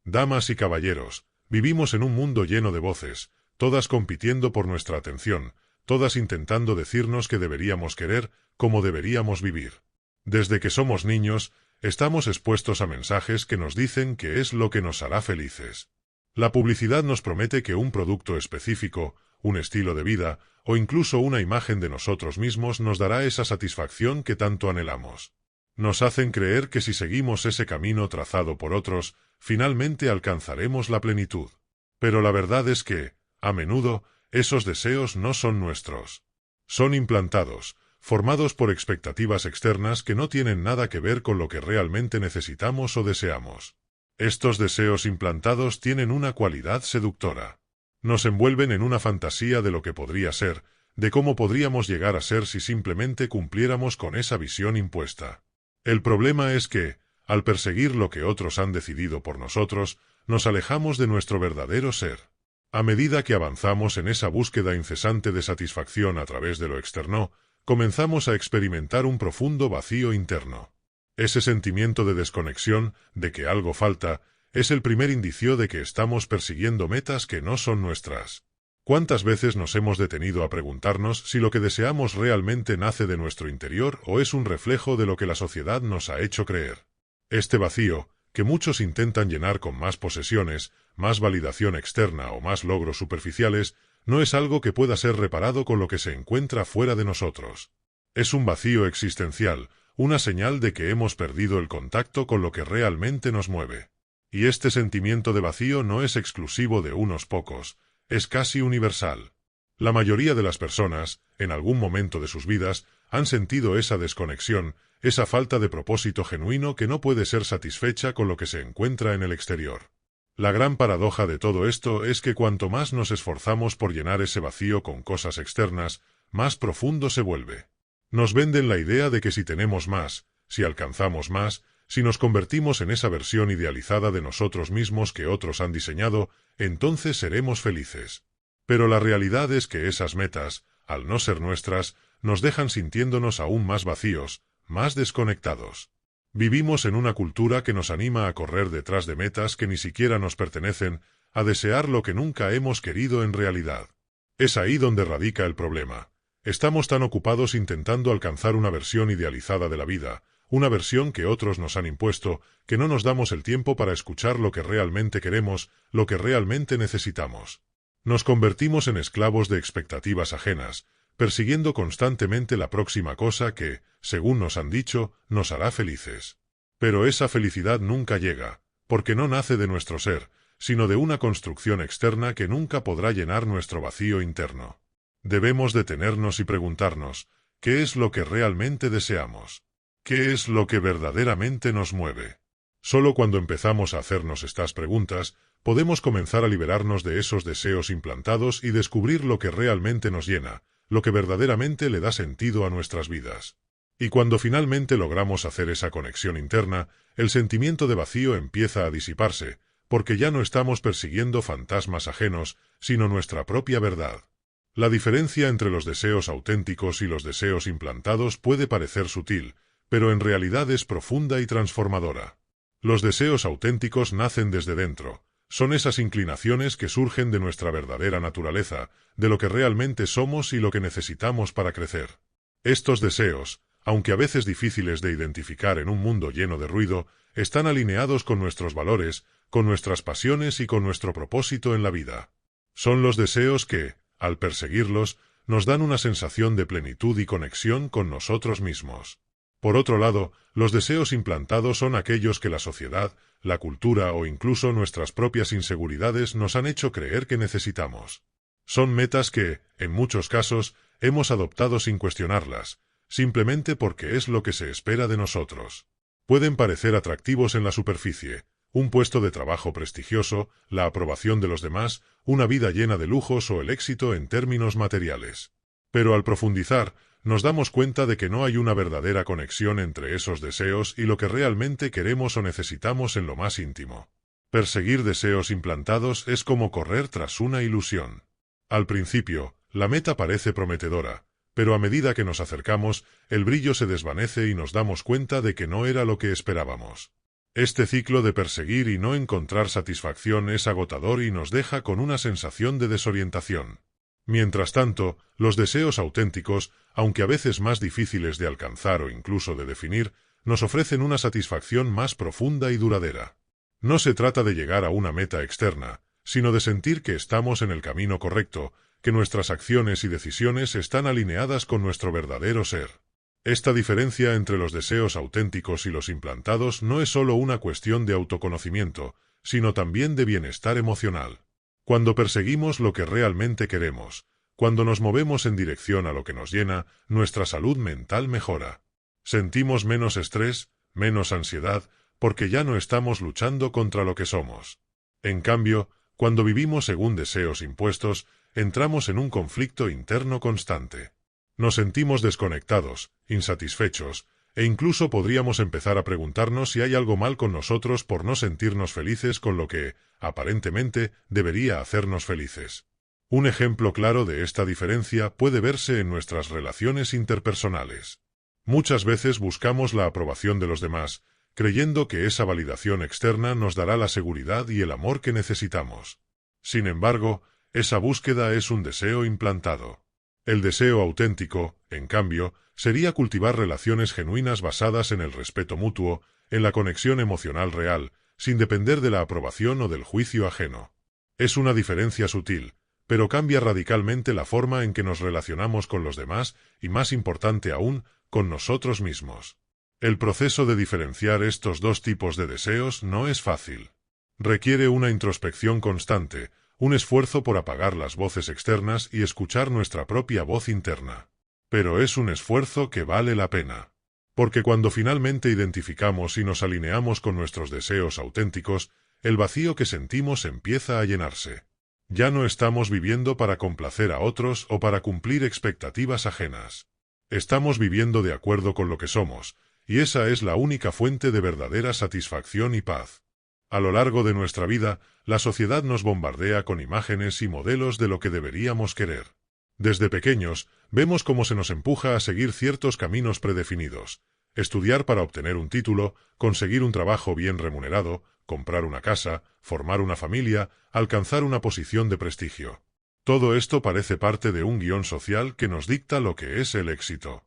Damas y caballeros, vivimos en un mundo lleno de voces, todas compitiendo por nuestra atención, todas intentando decirnos que deberíamos querer, cómo deberíamos vivir. Desde que somos niños, estamos expuestos a mensajes que nos dicen qué es lo que nos hará felices. La publicidad nos promete que un producto específico, un estilo de vida, o incluso una imagen de nosotros mismos nos dará esa satisfacción que tanto anhelamos. Nos hacen creer que si seguimos ese camino trazado por otros, finalmente alcanzaremos la plenitud. Pero la verdad es que, a menudo, esos deseos no son nuestros. Son implantados, formados por expectativas externas que no tienen nada que ver con lo que realmente necesitamos o deseamos. Estos deseos implantados tienen una cualidad seductora. Nos envuelven en una fantasía de lo que podría ser, de cómo podríamos llegar a ser si simplemente cumpliéramos con esa visión impuesta. El problema es que, al perseguir lo que otros han decidido por nosotros, nos alejamos de nuestro verdadero ser. A medida que avanzamos en esa búsqueda incesante de satisfacción a través de lo externo, comenzamos a experimentar un profundo vacío interno. Ese sentimiento de desconexión, de que algo falta, es el primer indicio de que estamos persiguiendo metas que no son nuestras. ¿Cuántas veces nos hemos detenido a preguntarnos si lo que deseamos realmente nace de nuestro interior o es un reflejo de lo que la sociedad nos ha hecho creer? Este vacío, que muchos intentan llenar con más posesiones, más validación externa o más logros superficiales, no es algo que pueda ser reparado con lo que se encuentra fuera de nosotros. Es un vacío existencial, una señal de que hemos perdido el contacto con lo que realmente nos mueve. Y este sentimiento de vacío no es exclusivo de unos pocos, es casi universal. La mayoría de las personas, en algún momento de sus vidas, han sentido esa desconexión, esa falta de propósito genuino que no puede ser satisfecha con lo que se encuentra en el exterior. La gran paradoja de todo esto es que cuanto más nos esforzamos por llenar ese vacío con cosas externas, más profundo se vuelve. Nos venden la idea de que si tenemos más, si alcanzamos más, si nos convertimos en esa versión idealizada de nosotros mismos que otros han diseñado, entonces seremos felices. Pero la realidad es que esas metas, al no ser nuestras, nos dejan sintiéndonos aún más vacíos, más desconectados. Vivimos en una cultura que nos anima a correr detrás de metas que ni siquiera nos pertenecen, a desear lo que nunca hemos querido en realidad. Es ahí donde radica el problema. Estamos tan ocupados intentando alcanzar una versión idealizada de la vida, una versión que otros nos han impuesto, que no nos damos el tiempo para escuchar lo que realmente queremos, lo que realmente necesitamos. Nos convertimos en esclavos de expectativas ajenas, persiguiendo constantemente la próxima cosa que, según nos han dicho, nos hará felices. Pero esa felicidad nunca llega, porque no nace de nuestro ser, sino de una construcción externa que nunca podrá llenar nuestro vacío interno. Debemos detenernos y preguntarnos, ¿qué es lo que realmente deseamos? ¿Qué es lo que verdaderamente nos mueve? Solo cuando empezamos a hacernos estas preguntas, podemos comenzar a liberarnos de esos deseos implantados y descubrir lo que realmente nos llena, lo que verdaderamente le da sentido a nuestras vidas. Y cuando finalmente logramos hacer esa conexión interna, el sentimiento de vacío empieza a disiparse, porque ya no estamos persiguiendo fantasmas ajenos, sino nuestra propia verdad. La diferencia entre los deseos auténticos y los deseos implantados puede parecer sutil, pero en realidad es profunda y transformadora. Los deseos auténticos nacen desde dentro. Son esas inclinaciones que surgen de nuestra verdadera naturaleza, de lo que realmente somos y lo que necesitamos para crecer. Estos deseos, aunque a veces difíciles de identificar en un mundo lleno de ruido, están alineados con nuestros valores, con nuestras pasiones y con nuestro propósito en la vida. Son los deseos que, al perseguirlos, nos dan una sensación de plenitud y conexión con nosotros mismos. Por otro lado, los deseos implantados son aquellos que la sociedad, la cultura o incluso nuestras propias inseguridades nos han hecho creer que necesitamos. Son metas que, en muchos casos, hemos adoptado sin cuestionarlas, simplemente porque es lo que se espera de nosotros. Pueden parecer atractivos en la superficie, un puesto de trabajo prestigioso, la aprobación de los demás, una vida llena de lujos o el éxito en términos materiales. Pero al profundizar, nos damos cuenta de que no hay una verdadera conexión entre esos deseos y lo que realmente queremos o necesitamos en lo más íntimo. Perseguir deseos implantados es como correr tras una ilusión. Al principio, la meta parece prometedora, pero a medida que nos acercamos, el brillo se desvanece y nos damos cuenta de que no era lo que esperábamos. Este ciclo de perseguir y no encontrar satisfacción es agotador y nos deja con una sensación de desorientación. Mientras tanto, los deseos auténticos, aunque a veces más difíciles de alcanzar o incluso de definir, nos ofrecen una satisfacción más profunda y duradera. No se trata de llegar a una meta externa, sino de sentir que estamos en el camino correcto, que nuestras acciones y decisiones están alineadas con nuestro verdadero ser. Esta diferencia entre los deseos auténticos y los implantados no es solo una cuestión de autoconocimiento, sino también de bienestar emocional. Cuando perseguimos lo que realmente queremos, cuando nos movemos en dirección a lo que nos llena, nuestra salud mental mejora. Sentimos menos estrés, menos ansiedad, porque ya no estamos luchando contra lo que somos. En cambio, cuando vivimos según deseos impuestos, entramos en un conflicto interno constante. Nos sentimos desconectados, insatisfechos, e incluso podríamos empezar a preguntarnos si hay algo mal con nosotros por no sentirnos felices con lo que, aparentemente, debería hacernos felices. Un ejemplo claro de esta diferencia puede verse en nuestras relaciones interpersonales. Muchas veces buscamos la aprobación de los demás, creyendo que esa validación externa nos dará la seguridad y el amor que necesitamos. Sin embargo, esa búsqueda es un deseo implantado. El deseo auténtico, en cambio, sería cultivar relaciones genuinas basadas en el respeto mutuo, en la conexión emocional real, sin depender de la aprobación o del juicio ajeno. Es una diferencia sutil, pero cambia radicalmente la forma en que nos relacionamos con los demás y, más importante aún, con nosotros mismos. El proceso de diferenciar estos dos tipos de deseos no es fácil. Requiere una introspección constante, un esfuerzo por apagar las voces externas y escuchar nuestra propia voz interna. Pero es un esfuerzo que vale la pena. Porque cuando finalmente identificamos y nos alineamos con nuestros deseos auténticos, el vacío que sentimos empieza a llenarse. Ya no estamos viviendo para complacer a otros o para cumplir expectativas ajenas. Estamos viviendo de acuerdo con lo que somos, y esa es la única fuente de verdadera satisfacción y paz. A lo largo de nuestra vida, la sociedad nos bombardea con imágenes y modelos de lo que deberíamos querer. Desde pequeños, vemos cómo se nos empuja a seguir ciertos caminos predefinidos: estudiar para obtener un título, conseguir un trabajo bien remunerado, comprar una casa, formar una familia, alcanzar una posición de prestigio. Todo esto parece parte de un guión social que nos dicta lo que es el éxito.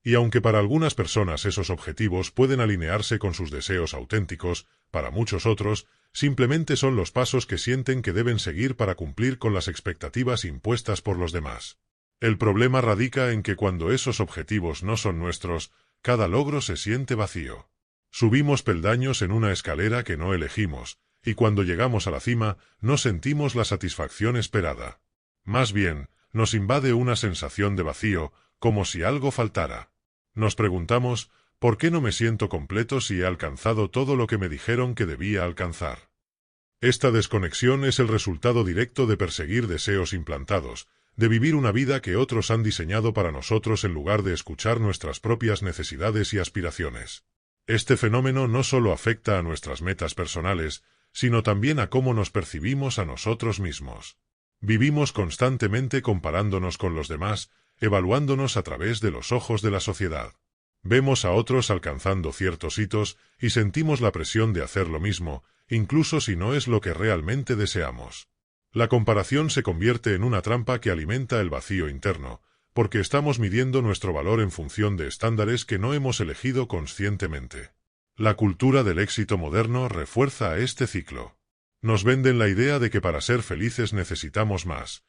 Y aunque para algunas personas esos objetivos pueden alinearse con sus deseos auténticos, para muchos otros, simplemente son los pasos que sienten que deben seguir para cumplir con las expectativas impuestas por los demás. El problema radica en que cuando esos objetivos no son nuestros, cada logro se siente vacío. Subimos peldaños en una escalera que no elegimos, y cuando llegamos a la cima, no sentimos la satisfacción esperada. Más bien, nos invade una sensación de vacío, como si algo faltara. Nos preguntamos, ¿por qué no me siento completo si he alcanzado todo lo que me dijeron que debía alcanzar? Esta desconexión es el resultado directo de perseguir deseos implantados, de vivir una vida que otros han diseñado para nosotros en lugar de escuchar nuestras propias necesidades y aspiraciones. Este fenómeno no solo afecta a nuestras metas personales, sino también a cómo nos percibimos a nosotros mismos. Vivimos constantemente comparándonos con los demás, evaluándonos a través de los ojos de la sociedad. Vemos a otros alcanzando ciertos hitos y sentimos la presión de hacer lo mismo, incluso si no es lo que realmente deseamos. La comparación se convierte en una trampa que alimenta el vacío interno, porque estamos midiendo nuestro valor en función de estándares que no hemos elegido conscientemente. La cultura del éxito moderno refuerza este ciclo. Nos venden la idea de que para ser felices necesitamos más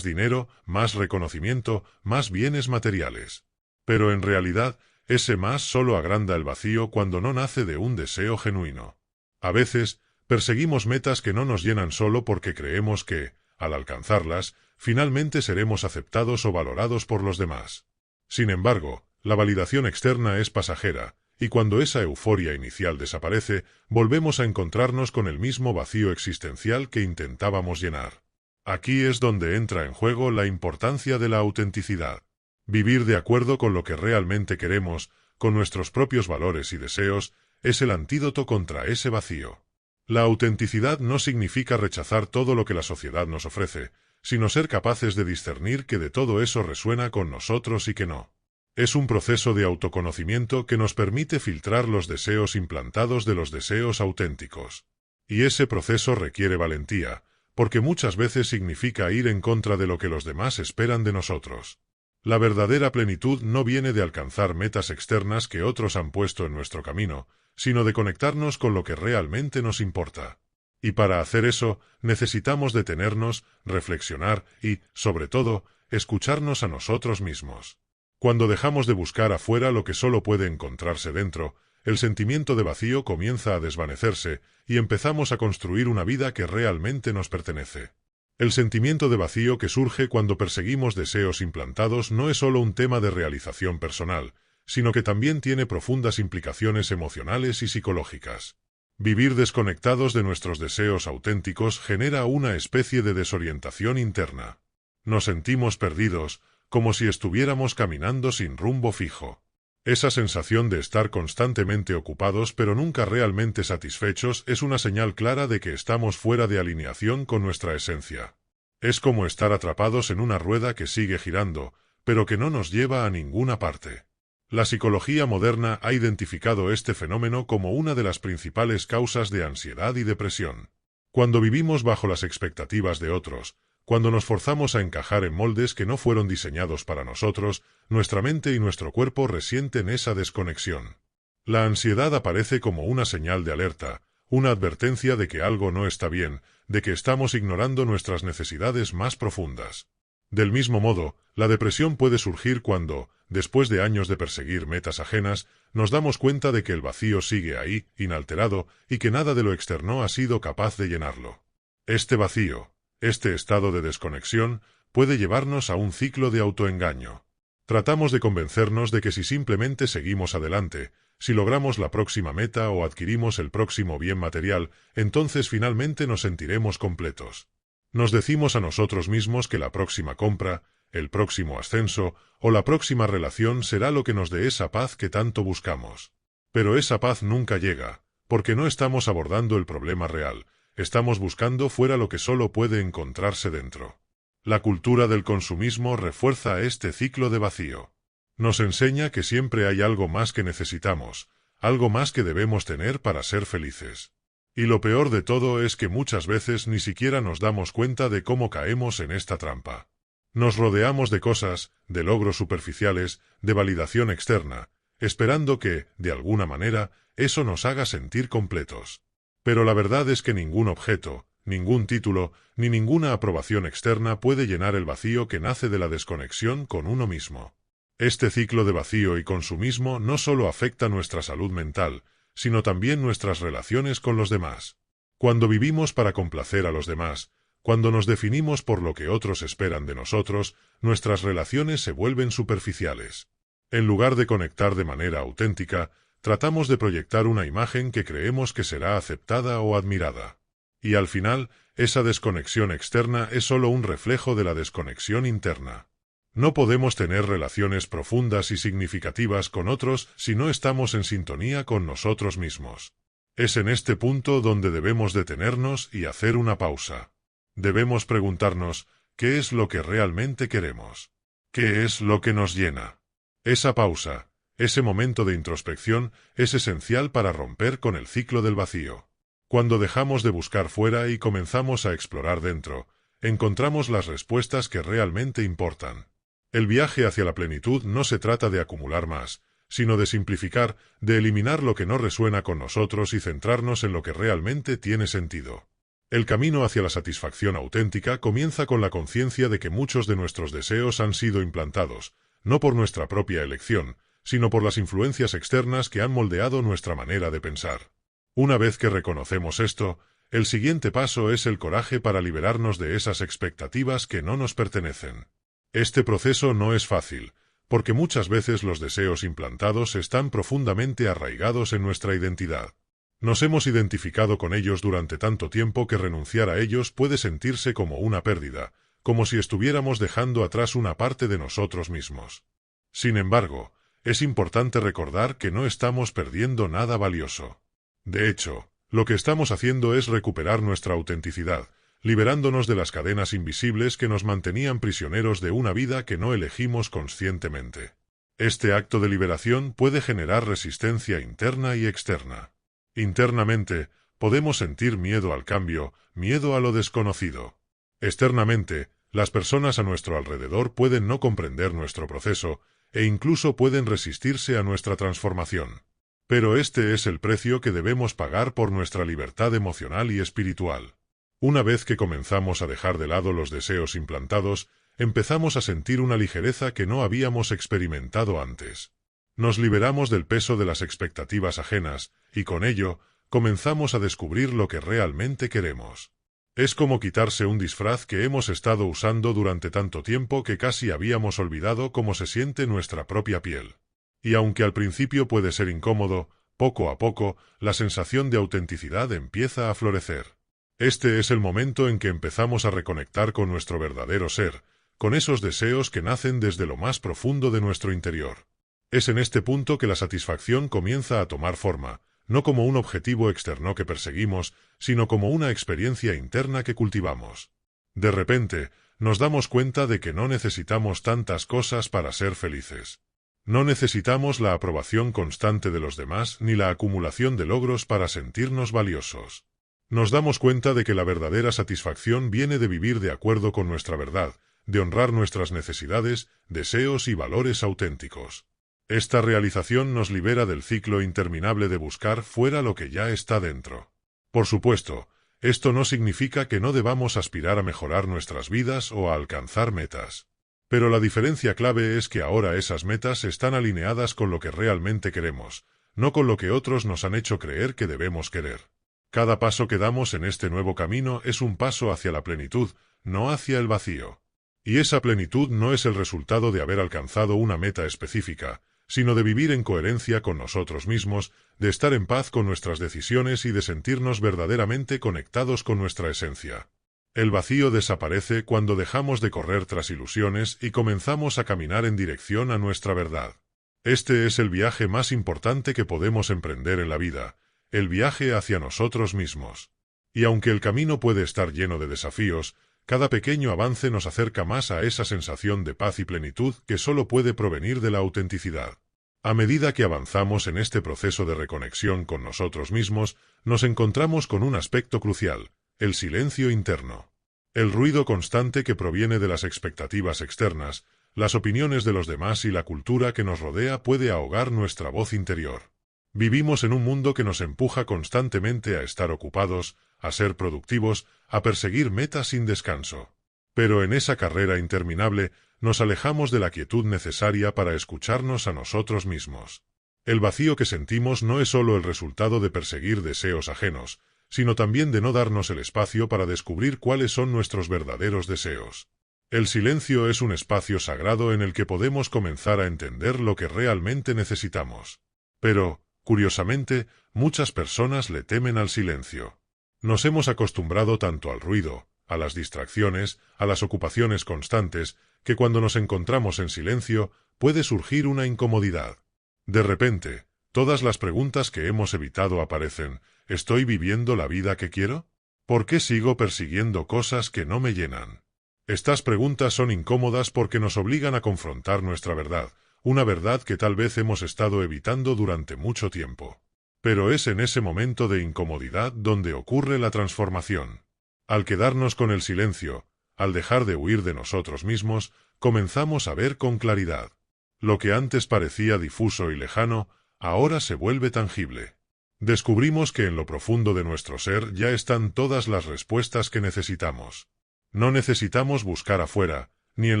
dinero, más reconocimiento, más bienes materiales. Pero en realidad, ese más solo agranda el vacío cuando no nace de un deseo genuino. A veces, perseguimos metas que no nos llenan solo porque creemos que, al alcanzarlas, finalmente seremos aceptados o valorados por los demás. Sin embargo, la validación externa es pasajera, y cuando esa euforia inicial desaparece, volvemos a encontrarnos con el mismo vacío existencial que intentábamos llenar. Aquí es donde entra en juego la importancia de la autenticidad. Vivir de acuerdo con lo que realmente queremos, con nuestros propios valores y deseos, es el antídoto contra ese vacío. La autenticidad no significa rechazar todo lo que la sociedad nos ofrece, sino ser capaces de discernir que de todo eso resuena con nosotros y que no. Es un proceso de autoconocimiento que nos permite filtrar los deseos implantados de los deseos auténticos. Y ese proceso requiere valentía, porque muchas veces significa ir en contra de lo que los demás esperan de nosotros. La verdadera plenitud no viene de alcanzar metas externas que otros han puesto en nuestro camino, sino de conectarnos con lo que realmente nos importa. Y para hacer eso, necesitamos detenernos, reflexionar y, sobre todo, escucharnos a nosotros mismos. Cuando dejamos de buscar afuera lo que solo puede encontrarse dentro, el sentimiento de vacío comienza a desvanecerse y empezamos a construir una vida que realmente nos pertenece. El sentimiento de vacío que surge cuando perseguimos deseos implantados no es solo un tema de realización personal, sino que también tiene profundas implicaciones emocionales y psicológicas. Vivir desconectados de nuestros deseos auténticos genera una especie de desorientación interna. Nos sentimos perdidos, como si estuviéramos caminando sin rumbo fijo. Esa sensación de estar constantemente ocupados pero nunca realmente satisfechos es una señal clara de que estamos fuera de alineación con nuestra esencia. Es como estar atrapados en una rueda que sigue girando, pero que no nos lleva a ninguna parte. La psicología moderna ha identificado este fenómeno como una de las principales causas de ansiedad y depresión. Cuando vivimos bajo las expectativas de otros, cuando nos forzamos a encajar en moldes que no fueron diseñados para nosotros, nuestra mente y nuestro cuerpo resienten esa desconexión. La ansiedad aparece como una señal de alerta, una advertencia de que algo no está bien, de que estamos ignorando nuestras necesidades más profundas. Del mismo modo, la depresión puede surgir cuando, después de años de perseguir metas ajenas, nos damos cuenta de que el vacío sigue ahí, inalterado, y que nada de lo externo ha sido capaz de llenarlo. Este vacío, este estado de desconexión, puede llevarnos a un ciclo de autoengaño. Tratamos de convencernos de que si simplemente seguimos adelante, si logramos la próxima meta o adquirimos el próximo bien material, entonces finalmente nos sentiremos completos. Nos decimos a nosotros mismos que la próxima compra, el próximo ascenso o la próxima relación será lo que nos dé esa paz que tanto buscamos. Pero esa paz nunca llega, porque no estamos abordando el problema real. Estamos buscando fuera lo que solo puede encontrarse dentro. La cultura del consumismo refuerza este ciclo de vacío. Nos enseña que siempre hay algo más que necesitamos, algo más que debemos tener para ser felices. Y lo peor de todo es que muchas veces ni siquiera nos damos cuenta de cómo caemos en esta trampa. Nos rodeamos de cosas, de logros superficiales, de validación externa, esperando que, de alguna manera, eso nos haga sentir completos. Pero la verdad es que ningún objeto, ningún título, ni ninguna aprobación externa puede llenar el vacío que nace de la desconexión con uno mismo. Este ciclo de vacío y consumismo no solo afecta nuestra salud mental, sino también nuestras relaciones con los demás. Cuando vivimos para complacer a los demás, cuando nos definimos por lo que otros esperan de nosotros, nuestras relaciones se vuelven superficiales. En lugar de conectar de manera auténtica, tratamos de proyectar una imagen que creemos que será aceptada o admirada. Y al final, esa desconexión externa es solo un reflejo de la desconexión interna. No podemos tener relaciones profundas y significativas con otros si no estamos en sintonía con nosotros mismos. Es en este punto donde debemos detenernos y hacer una pausa. Debemos preguntarnos, ¿qué es lo que realmente queremos? ¿Qué es lo que nos llena? Esa pausa, ese momento de introspección, es esencial para romper con el ciclo del vacío. Cuando dejamos de buscar fuera y comenzamos a explorar dentro, encontramos las respuestas que realmente importan. El viaje hacia la plenitud no se trata de acumular más, sino de simplificar, de eliminar lo que no resuena con nosotros y centrarnos en lo que realmente tiene sentido. El camino hacia la satisfacción auténtica comienza con la conciencia de que muchos de nuestros deseos han sido implantados, no por nuestra propia elección, sino por las influencias externas que han moldeado nuestra manera de pensar. Una vez que reconocemos esto, el siguiente paso es el coraje para liberarnos de esas expectativas que no nos pertenecen. Este proceso no es fácil, porque muchas veces los deseos implantados están profundamente arraigados en nuestra identidad. Nos hemos identificado con ellos durante tanto tiempo que renunciar a ellos puede sentirse como una pérdida, como si estuviéramos dejando atrás una parte de nosotros mismos. Sin embargo, es importante recordar que no estamos perdiendo nada valioso. De hecho, lo que estamos haciendo es recuperar nuestra autenticidad, liberándonos de las cadenas invisibles que nos mantenían prisioneros de una vida que no elegimos conscientemente. Este acto de liberación puede generar resistencia interna y externa. Internamente, podemos sentir miedo al cambio, miedo a lo desconocido. Externamente, las personas a nuestro alrededor pueden no comprender nuestro proceso, e incluso pueden resistirse a nuestra transformación. Pero este es el precio que debemos pagar por nuestra libertad emocional y espiritual. Una vez que comenzamos a dejar de lado los deseos implantados, empezamos a sentir una ligereza que no habíamos experimentado antes. Nos liberamos del peso de las expectativas ajenas, y con ello, comenzamos a descubrir lo que realmente queremos. Es como quitarse un disfraz que hemos estado usando durante tanto tiempo que casi habíamos olvidado cómo se siente nuestra propia piel. Y aunque al principio puede ser incómodo, poco a poco, la sensación de autenticidad empieza a florecer. Este es el momento en que empezamos a reconectar con nuestro verdadero ser, con esos deseos que nacen desde lo más profundo de nuestro interior. Es en este punto que la satisfacción comienza a tomar forma, no como un objetivo externo que perseguimos, sino como una experiencia interna que cultivamos. De repente, nos damos cuenta de que no necesitamos tantas cosas para ser felices. No necesitamos la aprobación constante de los demás ni la acumulación de logros para sentirnos valiosos. Nos damos cuenta de que la verdadera satisfacción viene de vivir de acuerdo con nuestra verdad, de honrar nuestras necesidades, deseos y valores auténticos. Esta realización nos libera del ciclo interminable de buscar fuera lo que ya está dentro. Por supuesto, esto no significa que no debamos aspirar a mejorar nuestras vidas o a alcanzar metas. Pero la diferencia clave es que ahora esas metas están alineadas con lo que realmente queremos, no con lo que otros nos han hecho creer que debemos querer. Cada paso que damos en este nuevo camino es un paso hacia la plenitud, no hacia el vacío. Y esa plenitud no es el resultado de haber alcanzado una meta específica, sino de vivir en coherencia con nosotros mismos, de estar en paz con nuestras decisiones y de sentirnos verdaderamente conectados con nuestra esencia. El vacío desaparece cuando dejamos de correr tras ilusiones y comenzamos a caminar en dirección a nuestra verdad. Este es el viaje más importante que podemos emprender en la vida, el viaje hacia nosotros mismos. Y aunque el camino puede estar lleno de desafíos, cada pequeño avance nos acerca más a esa sensación de paz y plenitud que solo puede provenir de la autenticidad. A medida que avanzamos en este proceso de reconexión con nosotros mismos, nos encontramos con un aspecto crucial, el silencio interno. El ruido constante que proviene de las expectativas externas, las opiniones de los demás y la cultura que nos rodea puede ahogar nuestra voz interior. Vivimos en un mundo que nos empuja constantemente a estar ocupados, a ser productivos, a perseguir metas sin descanso. Pero en esa carrera interminable, nos alejamos de la quietud necesaria para escucharnos a nosotros mismos. El vacío que sentimos no es solo el resultado de perseguir deseos ajenos, sino también de no darnos el espacio para descubrir cuáles son nuestros verdaderos deseos. El silencio es un espacio sagrado en el que podemos comenzar a entender lo que realmente necesitamos. Pero, curiosamente, muchas personas le temen al silencio. Nos hemos acostumbrado tanto al ruido, a las distracciones, a las ocupaciones constantes, que cuando nos encontramos en silencio, puede surgir una incomodidad. De repente, todas las preguntas que hemos evitado aparecen. ¿Estoy viviendo la vida que quiero? ¿Por qué sigo persiguiendo cosas que no me llenan? Estas preguntas son incómodas porque nos obligan a confrontar nuestra verdad, una verdad que tal vez hemos estado evitando durante mucho tiempo. Pero es en ese momento de incomodidad donde ocurre la transformación. Al quedarnos con el silencio, al dejar de huir de nosotros mismos, comenzamos a ver con claridad. Lo que antes parecía difuso y lejano, ahora se vuelve tangible. Descubrimos que en lo profundo de nuestro ser ya están todas las respuestas que necesitamos. No necesitamos buscar afuera, ni en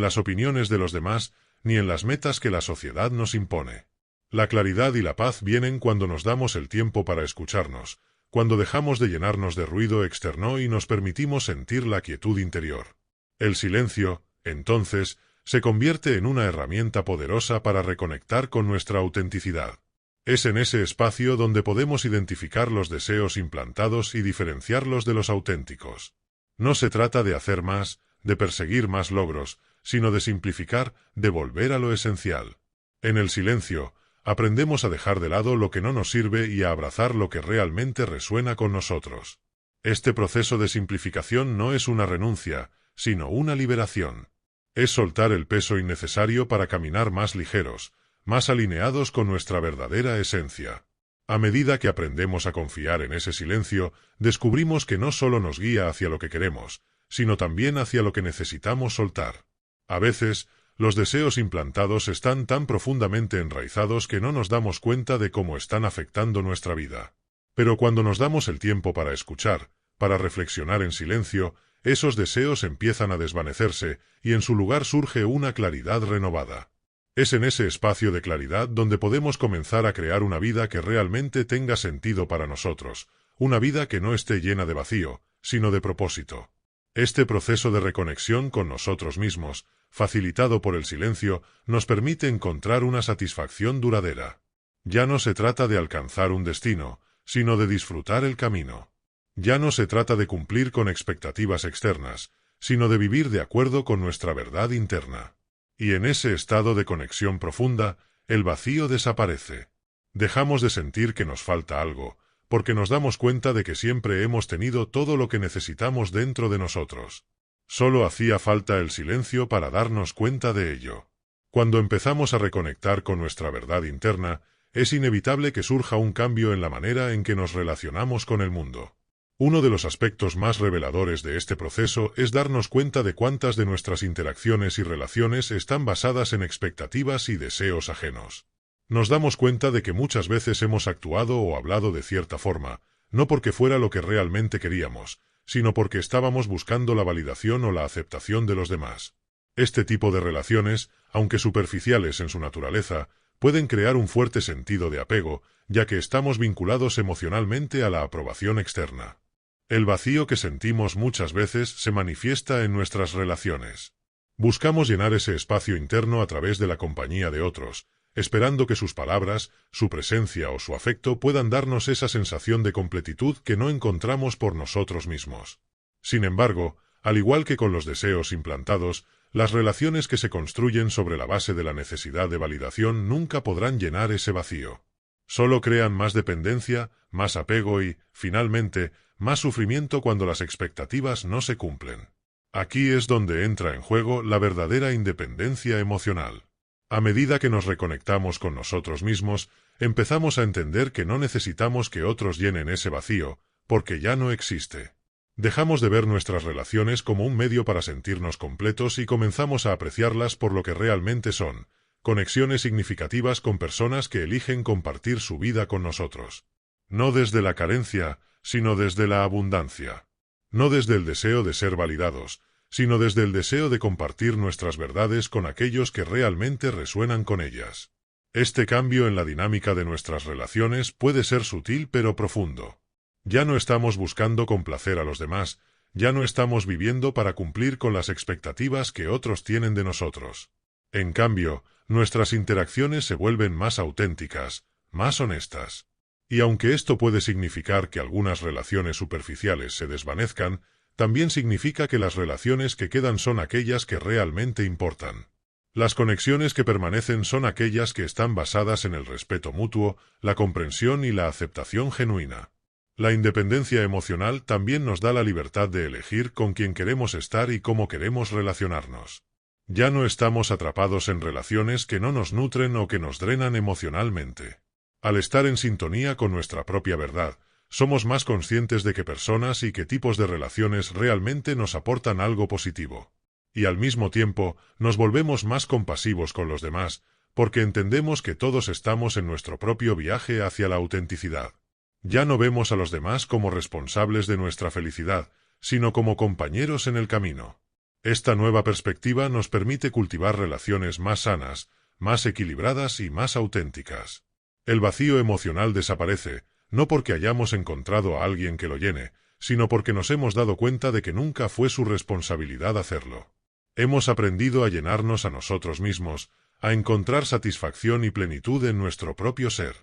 las opiniones de los demás, ni en las metas que la sociedad nos impone. La claridad y la paz vienen cuando nos damos el tiempo para escucharnos, cuando dejamos de llenarnos de ruido externo y nos permitimos sentir la quietud interior. El silencio, entonces, se convierte en una herramienta poderosa para reconectar con nuestra autenticidad. Es en ese espacio donde podemos identificar los deseos implantados y diferenciarlos de los auténticos. No se trata de hacer más, de perseguir más logros, sino de simplificar, de volver a lo esencial. En el silencio, aprendemos a dejar de lado lo que no nos sirve y a abrazar lo que realmente resuena con nosotros. Este proceso de simplificación no es una renuncia, sino una liberación. Es soltar el peso innecesario para caminar más ligeros, más alineados con nuestra verdadera esencia. A medida que aprendemos a confiar en ese silencio, descubrimos que no solo nos guía hacia lo que queremos, sino también hacia lo que necesitamos soltar. A veces, los deseos implantados están tan profundamente enraizados que no nos damos cuenta de cómo están afectando nuestra vida. Pero cuando nos damos el tiempo para escuchar, para reflexionar en silencio, esos deseos empiezan a desvanecerse y en su lugar surge una claridad renovada. Es en ese espacio de claridad donde podemos comenzar a crear una vida que realmente tenga sentido para nosotros, una vida que no esté llena de vacío, sino de propósito. Este proceso de reconexión con nosotros mismos, facilitado por el silencio, nos permite encontrar una satisfacción duradera. Ya no se trata de alcanzar un destino, sino de disfrutar el camino. Ya no se trata de cumplir con expectativas externas, sino de vivir de acuerdo con nuestra verdad interna. Y en ese estado de conexión profunda, el vacío desaparece. Dejamos de sentir que nos falta algo, porque nos damos cuenta de que siempre hemos tenido todo lo que necesitamos dentro de nosotros. Solo hacía falta el silencio para darnos cuenta de ello. Cuando empezamos a reconectar con nuestra verdad interna, es inevitable que surja un cambio en la manera en que nos relacionamos con el mundo. Uno de los aspectos más reveladores de este proceso es darnos cuenta de cuántas de nuestras interacciones y relaciones están basadas en expectativas y deseos ajenos. Nos damos cuenta de que muchas veces hemos actuado o hablado de cierta forma, no porque fuera lo que realmente queríamos, sino porque estábamos buscando la validación o la aceptación de los demás. Este tipo de relaciones, aunque superficiales en su naturaleza, pueden crear un fuerte sentido de apego, ya que estamos vinculados emocionalmente a la aprobación externa. El vacío que sentimos muchas veces se manifiesta en nuestras relaciones. Buscamos llenar ese espacio interno a través de la compañía de otros, esperando que sus palabras, su presencia o su afecto puedan darnos esa sensación de completitud que no encontramos por nosotros mismos. Sin embargo, al igual que con los deseos implantados, las relaciones que se construyen sobre la base de la necesidad de validación nunca podrán llenar ese vacío. Solo crean más dependencia, más apego y, finalmente, más sufrimiento cuando las expectativas no se cumplen. Aquí es donde entra en juego la verdadera independencia emocional. A medida que nos reconectamos con nosotros mismos, empezamos a entender que no necesitamos que otros llenen ese vacío, porque ya no existe. Dejamos de ver nuestras relaciones como un medio para sentirnos completos y comenzamos a apreciarlas por lo que realmente son, conexiones significativas con personas que eligen compartir su vida con nosotros. No desde la carencia, sino desde la abundancia. No desde el deseo de ser validados, sino desde el deseo de compartir nuestras verdades con aquellos que realmente resuenan con ellas. Este cambio en la dinámica de nuestras relaciones puede ser sutil pero profundo. Ya no estamos buscando complacer a los demás, ya no estamos viviendo para cumplir con las expectativas que otros tienen de nosotros. En cambio, nuestras interacciones se vuelven más auténticas, más honestas. Y aunque esto puede significar que algunas relaciones superficiales se desvanezcan, también significa que las relaciones que quedan son aquellas que realmente importan. Las conexiones que permanecen son aquellas que están basadas en el respeto mutuo, la comprensión y la aceptación genuina. La independencia emocional también nos da la libertad de elegir con quién queremos estar y cómo queremos relacionarnos. Ya no estamos atrapados en relaciones que no nos nutren o que nos drenan emocionalmente. Al estar en sintonía con nuestra propia verdad, somos más conscientes de qué personas y qué tipos de relaciones realmente nos aportan algo positivo. Y al mismo tiempo, nos volvemos más compasivos con los demás, porque entendemos que todos estamos en nuestro propio viaje hacia la autenticidad. Ya no vemos a los demás como responsables de nuestra felicidad, sino como compañeros en el camino. Esta nueva perspectiva nos permite cultivar relaciones más sanas, más equilibradas y más auténticas. El vacío emocional desaparece, no porque hayamos encontrado a alguien que lo llene, sino porque nos hemos dado cuenta de que nunca fue su responsabilidad hacerlo. Hemos aprendido a llenarnos a nosotros mismos, a encontrar satisfacción y plenitud en nuestro propio ser.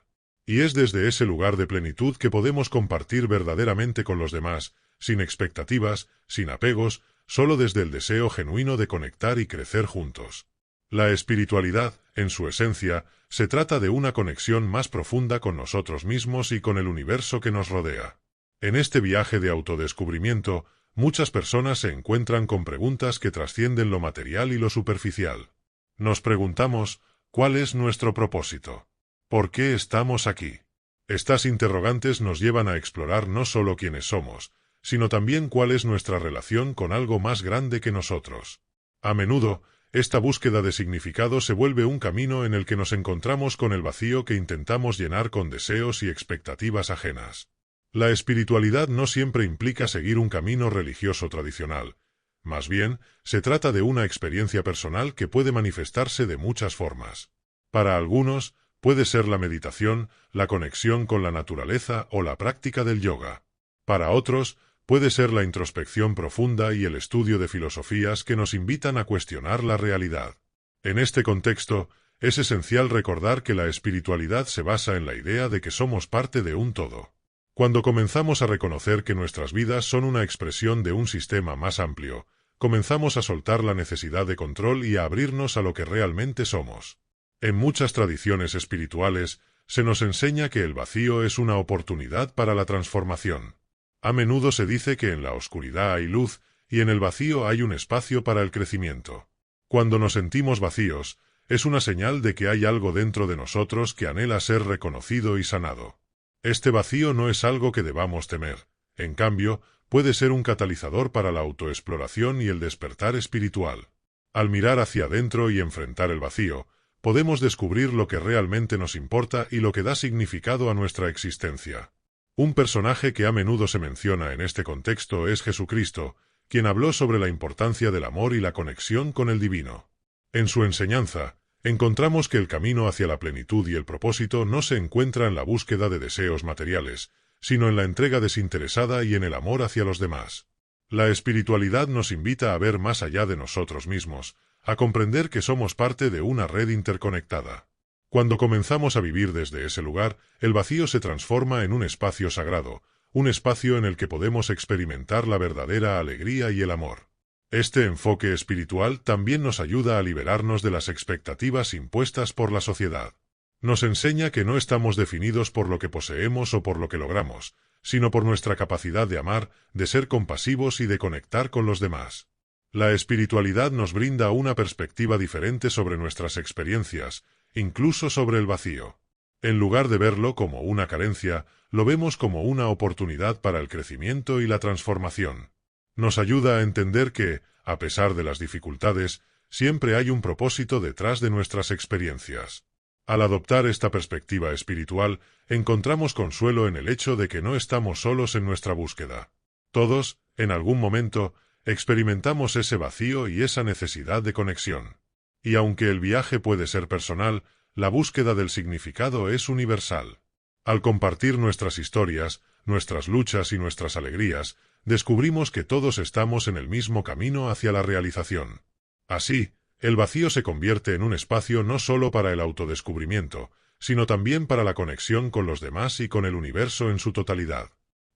Y es desde ese lugar de plenitud que podemos compartir verdaderamente con los demás, sin expectativas, sin apegos, solo desde el deseo genuino de conectar y crecer juntos. La espiritualidad, en su esencia, se trata de una conexión más profunda con nosotros mismos y con el universo que nos rodea. En este viaje de autodescubrimiento, muchas personas se encuentran con preguntas que trascienden lo material y lo superficial. Nos preguntamos, ¿Cuál es nuestro propósito? ¿Por qué estamos aquí? Estas interrogantes nos llevan a explorar no solo quiénes somos, sino también cuál es nuestra relación con algo más grande que nosotros. A menudo, esta búsqueda de significado se vuelve un camino en el que nos encontramos con el vacío que intentamos llenar con deseos y expectativas ajenas. La espiritualidad no siempre implica seguir un camino religioso tradicional. Más bien, se trata de una experiencia personal que puede manifestarse de muchas formas. Para algunos, puede ser la meditación, la conexión con la naturaleza o la práctica del yoga. Para otros, puede ser la introspección profunda y el estudio de filosofías que nos invitan a cuestionar la realidad. En este contexto, es esencial recordar que la espiritualidad se basa en la idea de que somos parte de un todo. Cuando comenzamos a reconocer que nuestras vidas son una expresión de un sistema más amplio, comenzamos a soltar la necesidad de control y a abrirnos a lo que realmente somos. En muchas tradiciones espirituales, se nos enseña que el vacío es una oportunidad para la transformación. A menudo se dice que en la oscuridad hay luz, y en el vacío hay un espacio para el crecimiento. Cuando nos sentimos vacíos, es una señal de que hay algo dentro de nosotros que anhela ser reconocido y sanado. Este vacío no es algo que debamos temer. En cambio, puede ser un catalizador para la autoexploración y el despertar espiritual. Al mirar hacia adentro y enfrentar el vacío, podemos descubrir lo que realmente nos importa y lo que da significado a nuestra existencia. Un personaje que a menudo se menciona en este contexto es Jesucristo, quien habló sobre la importancia del amor y la conexión con el divino. En su enseñanza, encontramos que el camino hacia la plenitud y el propósito no se encuentra en la búsqueda de deseos materiales, sino en la entrega desinteresada y en el amor hacia los demás. La espiritualidad nos invita a ver más allá de nosotros mismos, a comprender que somos parte de una red interconectada. Cuando comenzamos a vivir desde ese lugar, el vacío se transforma en un espacio sagrado, un espacio en el que podemos experimentar la verdadera alegría y el amor. Este enfoque espiritual también nos ayuda a liberarnos de las expectativas impuestas por la sociedad. Nos enseña que no estamos definidos por lo que poseemos o por lo que logramos, sino por nuestra capacidad de amar, de ser compasivos y de conectar con los demás. La espiritualidad nos brinda una perspectiva diferente sobre nuestras experiencias, incluso sobre el vacío. En lugar de verlo como una carencia, lo vemos como una oportunidad para el crecimiento y la transformación. Nos ayuda a entender que, a pesar de las dificultades, siempre hay un propósito detrás de nuestras experiencias. Al adoptar esta perspectiva espiritual, encontramos consuelo en el hecho de que no estamos solos en nuestra búsqueda. Todos, en algún momento, experimentamos ese vacío y esa necesidad de conexión. Y aunque el viaje puede ser personal, la búsqueda del significado es universal. Al compartir nuestras historias, nuestras luchas y nuestras alegrías, descubrimos que todos estamos en el mismo camino hacia la realización. Así, el vacío se convierte en un espacio no solo para el autodescubrimiento, sino también para la conexión con los demás y con el universo en su totalidad.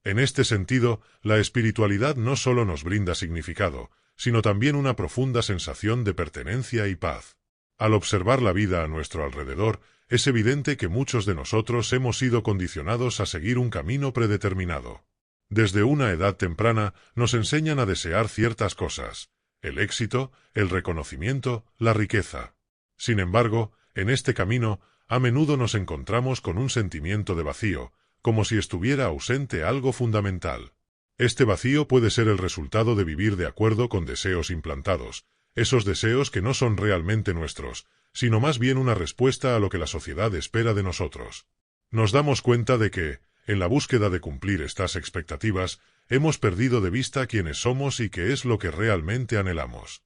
En este sentido, la espiritualidad no solo nos brinda significado, sino también una profunda sensación de pertenencia y paz. Al observar la vida a nuestro alrededor, es evidente que muchos de nosotros hemos sido condicionados a seguir un camino predeterminado. Desde una edad temprana nos enseñan a desear ciertas cosas: el éxito, el reconocimiento, la riqueza. Sin embargo, en este camino, a menudo nos encontramos con un sentimiento de vacío, como si estuviera ausente algo fundamental. Este vacío puede ser el resultado de vivir de acuerdo con deseos implantados, esos deseos que no son realmente nuestros, sino más bien una respuesta a lo que la sociedad espera de nosotros. Nos damos cuenta de que, en la búsqueda de cumplir estas expectativas, hemos perdido de vista quiénes somos y qué es lo que realmente anhelamos.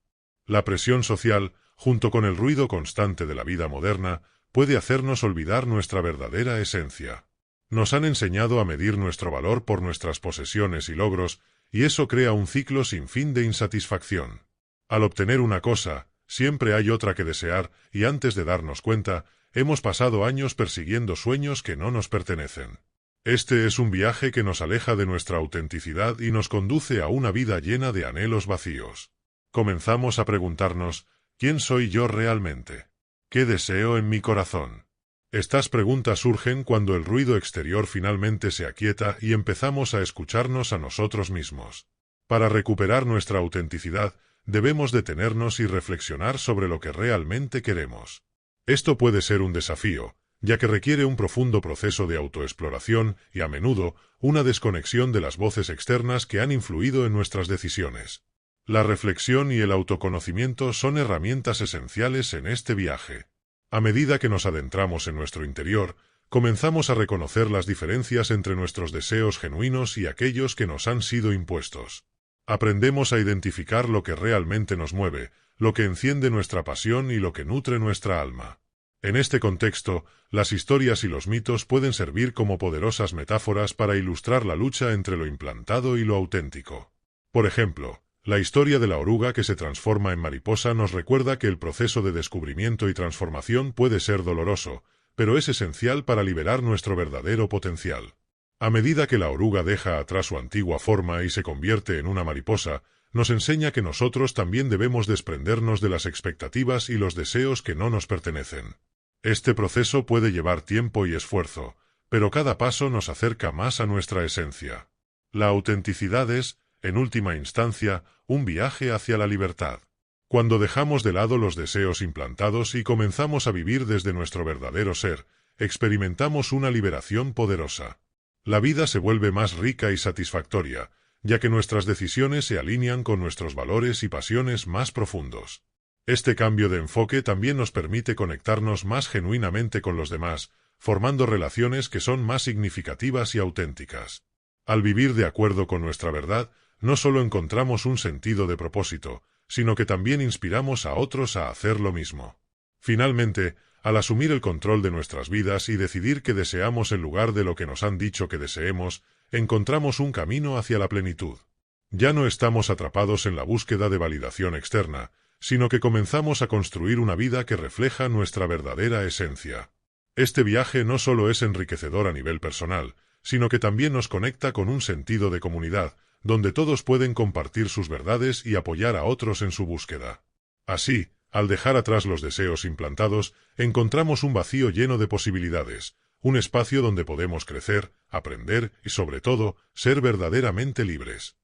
La presión social, junto con el ruido constante de la vida moderna, puede hacernos olvidar nuestra verdadera esencia. Nos han enseñado a medir nuestro valor por nuestras posesiones y logros, y eso crea un ciclo sin fin de insatisfacción. Al obtener una cosa, siempre hay otra que desear, y antes de darnos cuenta, hemos pasado años persiguiendo sueños que no nos pertenecen. Este es un viaje que nos aleja de nuestra autenticidad y nos conduce a una vida llena de anhelos vacíos. Comenzamos a preguntarnos: ¿quién soy yo realmente? ¿Qué deseo en mi corazón? Estas preguntas surgen cuando el ruido exterior finalmente se aquieta y empezamos a escucharnos a nosotros mismos. Para recuperar nuestra autenticidad, debemos detenernos y reflexionar sobre lo que realmente queremos. Esto puede ser un desafío, ya que requiere un profundo proceso de autoexploración y, a menudo, una desconexión de las voces externas que han influido en nuestras decisiones. La reflexión y el autoconocimiento son herramientas esenciales en este viaje. A medida que nos adentramos en nuestro interior, comenzamos a reconocer las diferencias entre nuestros deseos genuinos y aquellos que nos han sido impuestos. Aprendemos a identificar lo que realmente nos mueve, lo que enciende nuestra pasión y lo que nutre nuestra alma. En este contexto, las historias y los mitos pueden servir como poderosas metáforas para ilustrar la lucha entre lo implantado y lo auténtico. Por ejemplo, la historia de la oruga que se transforma en mariposa nos recuerda que el proceso de descubrimiento y transformación puede ser doloroso, pero es esencial para liberar nuestro verdadero potencial. A medida que la oruga deja atrás su antigua forma y se convierte en una mariposa, nos enseña que nosotros también debemos desprendernos de las expectativas y los deseos que no nos pertenecen. Este proceso puede llevar tiempo y esfuerzo, pero cada paso nos acerca más a nuestra esencia. La autenticidad es, en última instancia, un viaje hacia la libertad. Cuando dejamos de lado los deseos implantados y comenzamos a vivir desde nuestro verdadero ser, experimentamos una liberación poderosa. La vida se vuelve más rica y satisfactoria, ya que nuestras decisiones se alinean con nuestros valores y pasiones más profundos. Este cambio de enfoque también nos permite conectarnos más genuinamente con los demás, formando relaciones que son más significativas y auténticas. Al vivir de acuerdo con nuestra verdad, no solo encontramos un sentido de propósito, sino que también inspiramos a otros a hacer lo mismo. Finalmente, al asumir el control de nuestras vidas y decidir qué deseamos en lugar de lo que nos han dicho que deseemos, encontramos un camino hacia la plenitud. Ya no estamos atrapados en la búsqueda de validación externa, sino que comenzamos a construir una vida que refleja nuestra verdadera esencia. Este viaje no solo es enriquecedor a nivel personal, sino que también nos conecta con un sentido de comunidad, donde todos pueden compartir sus verdades y apoyar a otros en su búsqueda. Así, al dejar atrás los deseos implantados, encontramos un vacío lleno de posibilidades, un espacio donde podemos crecer, aprender y, sobre todo, ser verdaderamente libres.